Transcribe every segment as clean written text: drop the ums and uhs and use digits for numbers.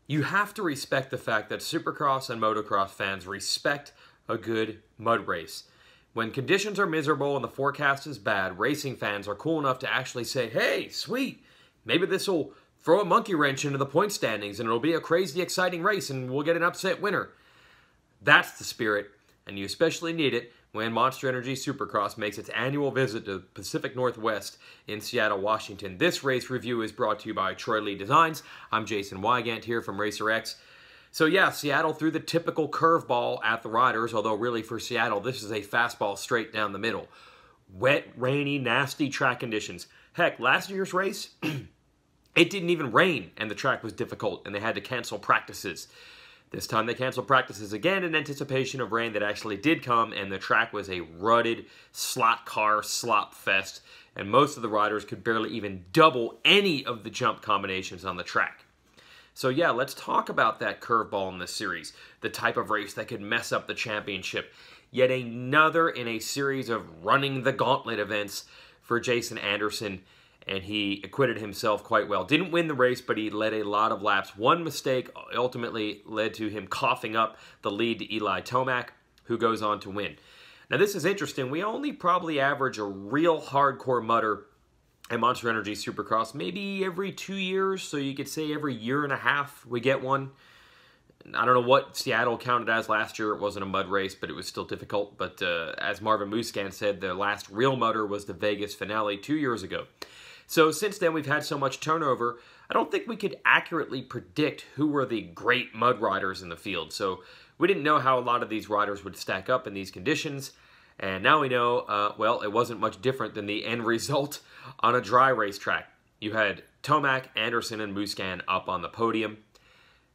You have to respect the fact that Supercross and Motocross fans respect a good mud race. When conditions are miserable and the forecast is bad, racing fans are cool enough to actually say, hey, sweet, maybe this will throw a monkey wrench into the point standings and it'll be a crazy exciting race and we'll get an upset winner. That's the spirit, and you especially need it when Monster Energy Supercross makes its annual visit to the Pacific Northwest in Seattle, Washington. This race review is brought to you by Troy Lee Designs. I'm Jason Weigandt here from Racer X. So yeah, Seattle threw the typical curveball at the riders, although really for Seattle, this is a fastball straight down the middle. Wet, rainy, nasty track conditions. Heck, last year's race, it didn't even rain and the track was difficult and they had to cancel practices. This time they canceled practices again in anticipation of rain that actually did come, and the track was a rutted slot car slop fest, and most of the riders could barely even double any of the jump combinations on the track. So yeah, let's talk about that curveball in this series, the type of race that could mess up the championship. Yet another in a series of running the gauntlet events for Jason Anderson, and he acquitted himself quite well. Didn't win the race, but he led a lot of laps. One mistake ultimately led to him coughing up the lead to Eli Tomac, who goes on to win. Now this is interesting. We only probably average a real hardcore mudder at Monster Energy Supercross maybe every 2 years, so you could say every year and a half we get one. I don't know what Seattle counted as last year. It wasn't a mud race, but it was still difficult. But as Marvin Musquin said, the last real mudder was the Vegas finale 2 years ago. So since then, we've had so much turnover, I don't think we could accurately predict who were the great mud riders in the field. So we didn't know how a lot of these riders would stack up in these conditions. And now we know, well, it wasn't much different than the end result on a dry racetrack. You had Tomac, Anderson, and Musquin up on the podium.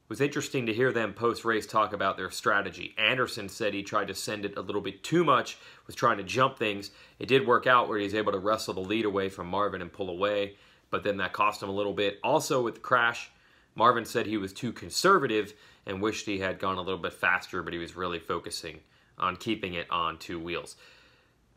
It was interesting to hear them post-race talk about their strategy. Anderson said he tried to send it a little bit too much, was trying to jump things. It did work out where he was able to wrestle the lead away from Marvin and pull away, but then that cost him a little bit. Also with the crash, Marvin said he was too conservative and wished he had gone a little bit faster, but he was really focusing on keeping it on two wheels.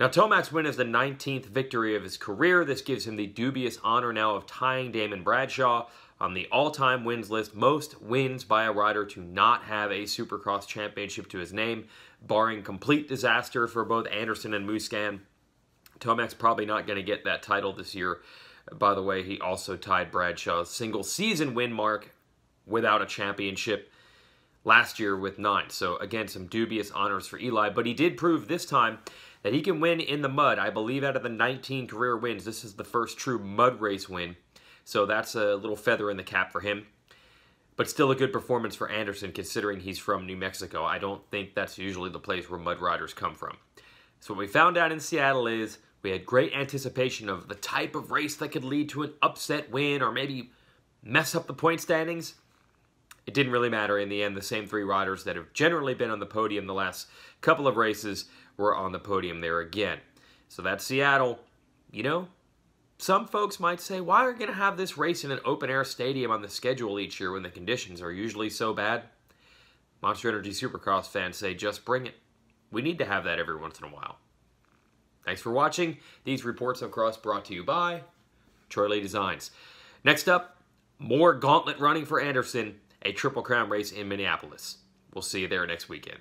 Now, Tomac's win is the 19th victory of his career. This gives him the dubious honor now of tying Damon Bradshaw on the all-time wins list, most wins by a rider to not have a Supercross championship to his name, barring complete disaster for both Anderson and Musquin. Tomac's probably not going to get that title this year. By the way, he also tied Bradshaw's single-season win mark without a championship last year with 9. So again, some dubious honors for Eli, but he did prove this time that he can win in the mud. I believe out of the 19 career wins, this is the first true mud race win. So that's a little feather in the cap for him. But still a good performance for Anderson considering he's from New Mexico. I don't think that's usually the place where mud riders come from. So what we found out in Seattle is we had great anticipation of the type of race that could lead to an upset win or maybe mess up the point standings. It didn't really matter. In the end, the same 3 riders that have generally been on the podium the last couple of races were on the podium there again. So that's Seattle. You know, some folks might say, why are we going to have this race in an open-air stadium on the schedule each year when the conditions are usually so bad? Monster Energy Supercross fans say, just bring it. We need to have that every once in a while. Thanks for watching. These reports of cross brought to you by Troy Lee Designs. Next up, more gauntlet running for Anderson, a Triple Crown race in Minneapolis. We'll see you there next weekend.